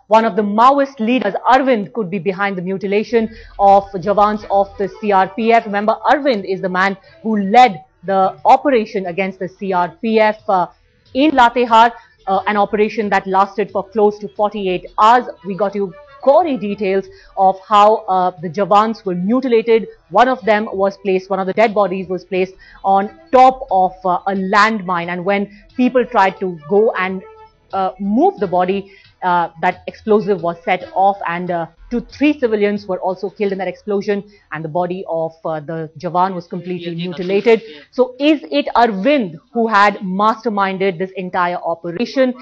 one of the Maoist leaders, Arvind, could be behind the mutilation of Jawans of the CRPF. Remember, Arvind is the man who led the operation against the CRPF in Latehar, an operation that lasted for close to 48 hours. We got you gory details of how the Jawans were mutilated. One of the dead bodies was placed on top of a landmine, and when people tried to go and move the body, that explosive was set off, and 3 civilians were also killed in that explosion, and the body of the Jawan was completely mutilated. So is it Arvind who had masterminded this entire operation?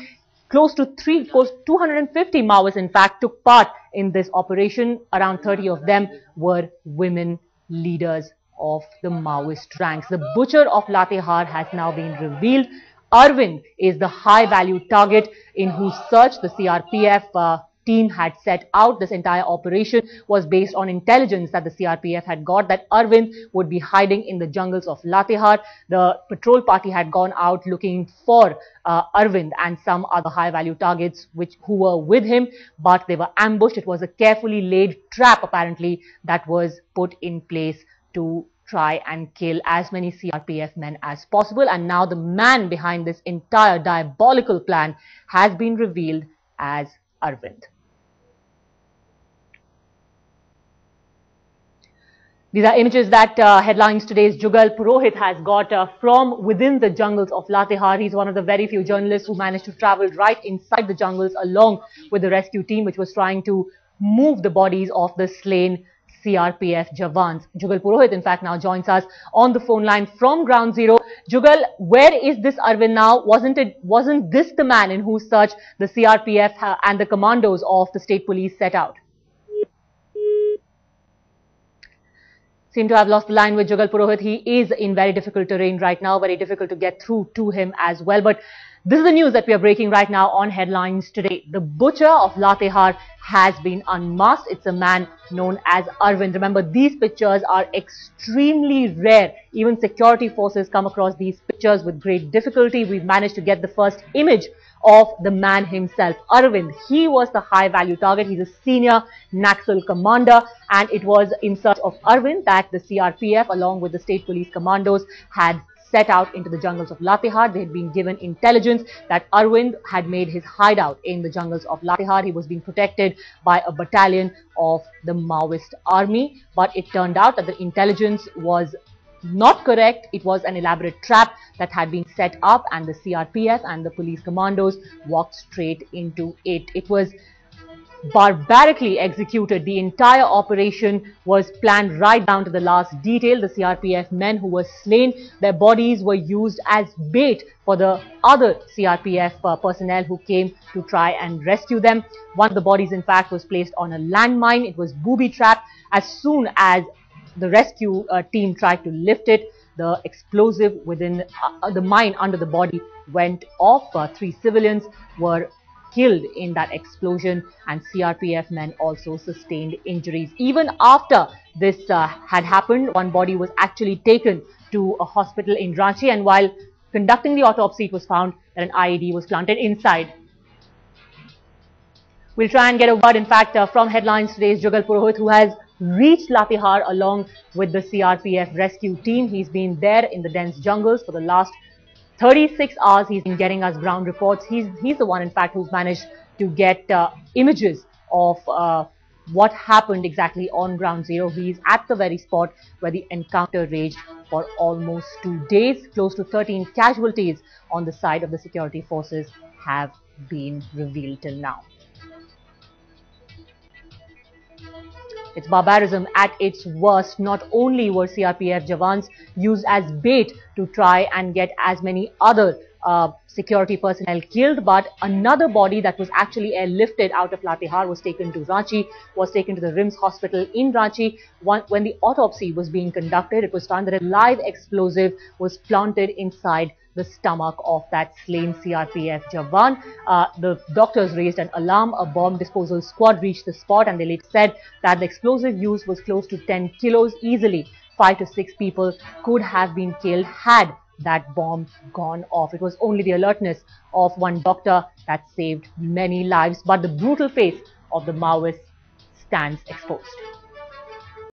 Close to 250 Maoists, in fact, took part in this operation. Around 30 of them were women leaders of the Maoist ranks. The butcher of Latehar has now been revealed. Arvind is the high-value target in whose search the CRPF team had set out. This entire operation was based on intelligence that the CRPF had got that Arvind would be hiding in the jungles of Latehar. The patrol party had gone out looking for Arvind and some other high-value targets who were with him, but they were ambushed. It was a carefully laid trap, apparently, that was put in place to try and kill as many CRPF men as possible. And now the man behind this entire diabolical plan has been revealed as Arvind. These are images that headlines today's Jugal Purohit has got from within the jungles of Latehar. He's one of the very few journalists who managed to travel right inside the jungles along with the rescue team, which was trying to move the bodies of the slain CRPF Jawans. Jugal Purohit, in fact, now joins us on the phone line from Ground Zero. Jugal, where is this Arvind now? Wasn't this the man in whose search the CRPF and the commandos of the state police set out? Seem to have lost the line with Jugal Purohit. He is in very difficult terrain right now, very difficult to get through to him as well. But this is the news that we are breaking right now on Headlines Today. The butcher of Latehar has been unmasked. It's a man known as Arvind. Remember, these pictures are extremely rare. Even security forces come across these pictures with great difficulty. We've managed to get the first image of the man himself, Arvind. He was the high-value target. He's a senior Naxal commander, and it was in search of Arvind that the CRPF, along with the state police commandos, had set out into the jungles of Latehar. They had been given intelligence that Arvind had made his hideout in the jungles of Latehar. He was being protected by a battalion of the Maoist army, but it turned out that the intelligence was not correct. It was an elaborate trap that had been set up, and the CRPF and the police commandos walked straight into it. It was barbarically executed. The entire operation was planned right down to the last detail. The CRPF men who were slain, their bodies were used as bait for the other CRPF personnel who came to try and rescue them. One of the bodies, in fact, was placed on a landmine. It was booby-trapped. As soon as the rescue team tried to lift it, the explosive within the mine under the body went off. 3 civilians were killed in that explosion, and CRPF men also sustained injuries. Even after this had happened, one body was actually taken to a hospital in Ranchi, and while conducting the autopsy, it was found that an IED was planted inside. We'll try and get a word, in fact, from Headlines Today's Jugal Purohit, who has reached Latehar along with the CRPF rescue team. He's been there in the dense jungles for the last 36 hours. He's been getting us ground reports. He's the one, in fact, who's managed to get images of what happened exactly on Ground Zero. He's at the very spot where the encounter raged for almost 2 days. Close to 13 casualties on the side of the security forces have been revealed till now. It's barbarism at its worst. Not only were CRPF Jawans used as bait to try and get as many other security personnel killed, but another body that was actually airlifted out of Latehar was taken to Ranchi, was taken to the RIMS hospital in Ranchi. When the autopsy was being conducted, it was found that a live explosive was planted inside the stomach of that slain CRPF Jawan. The doctors raised an alarm. A bomb disposal squad reached the spot, and they later said that the explosive used was close to 10 kilos. Easily 5 to 6 people could have been killed had that bomb gone off. It was only the alertness of one doctor that saved many lives, but the brutal face of the Maoist stands exposed.